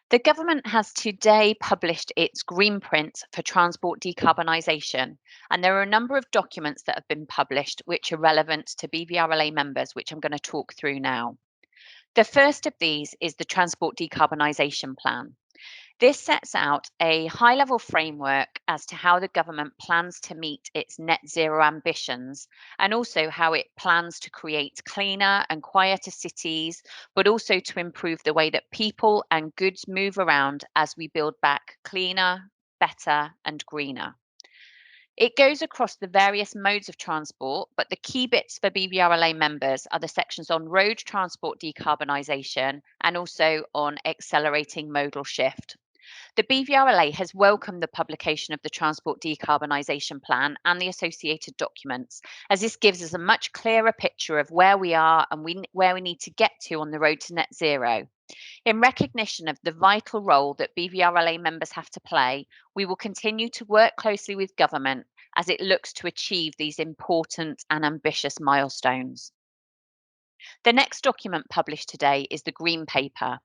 The government has today published its Green Print for transport decarbonisation, and there are a number of documents that have been published which are relevant to BVRLA members, which I'm going to talk through now. The first of these is the Transport Decarbonisation Plan. This sets out a high level framework as to how the government plans to meet its net zero ambitions and also how it plans to create cleaner and quieter cities, but also to improve the way that people and goods move around as we build back cleaner, better, and greener. It goes across the various modes of transport, but the key bits for BVRLA members are the sections on road transport decarbonisation and also on accelerating modal shift. The BVRLA has welcomed the publication of the Transport Decarbonisation Plan and the associated documents, as this gives us a much clearer picture of where we are and where we need to get to on the road to net zero. In recognition of the vital role that BVRLA members have to play, we will continue to work closely with government as it looks to achieve these important and ambitious milestones. The next document published today is the Green Paper.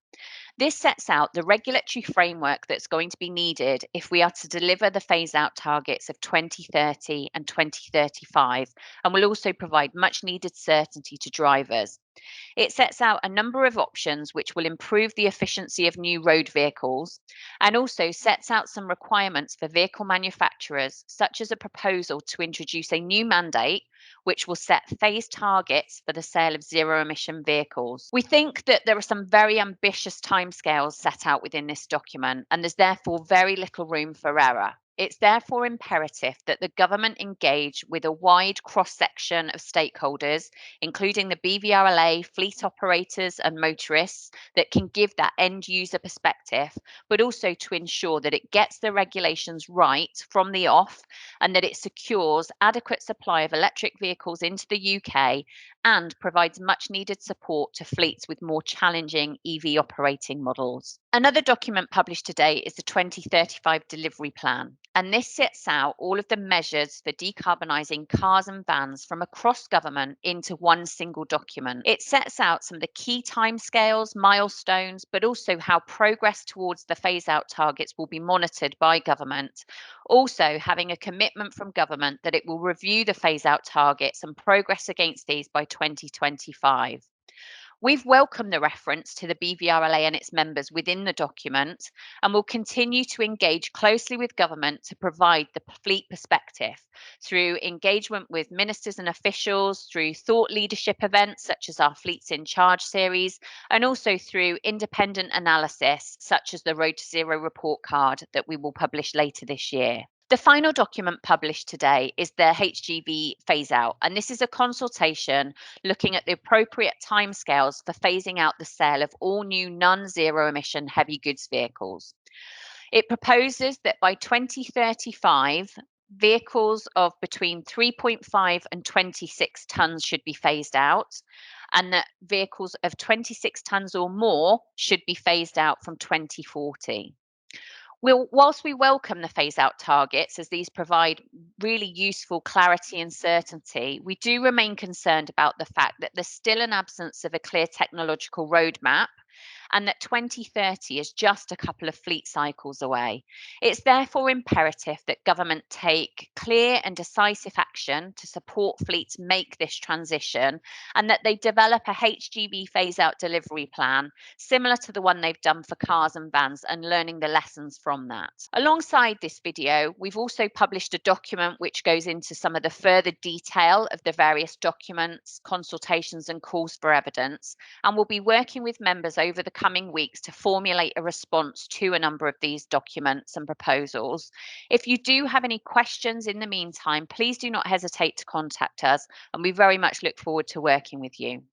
This sets out the regulatory framework that's going to be needed if we are to deliver the phase out targets of 2030 and 2035, and will also provide much needed certainty to drivers. It sets out a number of options which will improve the efficiency of new road vehicles and also sets out some requirements for vehicle manufacturers, such as a proposal to introduce a new mandate which will set phase targets for the sale of zero emission vehicles. We think that there are some very ambitious timescales set out within this document, and there's therefore very little room for error. It's therefore imperative that the government engage with a wide cross-section of stakeholders, including the BVRLA, fleet operators and motorists, that can give that end user perspective, but also to ensure that it gets the regulations right from the off and that it secures adequate supply of electric vehicles into the UK and provides much needed support to fleets with more challenging EV operating models. Another document published today is the 2035 Delivery Plan, and this sets out all of the measures for decarbonising cars and vans from across government into one single document. It sets out some of the key timescales, milestones, but also how progress towards the phase out targets will be monitored by government. Also, having a commitment from government that it will review the phase out targets and progress against these by 2025. We've welcomed the reference to the BVRLA and its members within the document and will continue to engage closely with government to provide the fleet perspective through engagement with ministers and officials, through thought leadership events such as our Fleets in Charge series, and also through independent analysis such as the Road to Zero report card that we will publish later this year. The final document published today is the HGV phase out, and this is a consultation looking at the appropriate timescales for phasing out the sale of all new non-zero emission heavy goods vehicles. It proposes that by 2035, vehicles of between 3.5 and 26 tonnes should be phased out, and that vehicles of 26 tonnes or more should be phased out from 2040. Whilst we welcome the phase out targets as these provide really useful clarity and certainty, we do remain concerned about the fact that there's still an absence of a clear technological roadmap and that 2030 is just a couple of fleet cycles away. It's therefore imperative that government take clear and decisive action to support fleets make this transition and that they develop a HGV phase out delivery plan similar to the one they've done for cars and vans and learning the lessons from that. Alongside this video, we've also published a document which goes into some of the further detail of the various documents, consultations and calls for evidence, and we'll be working with members over the coming weeks to formulate a response to a number of these documents and proposals. If you do have any questions in the meantime, please do not hesitate to contact us, and we very much look forward to working with you.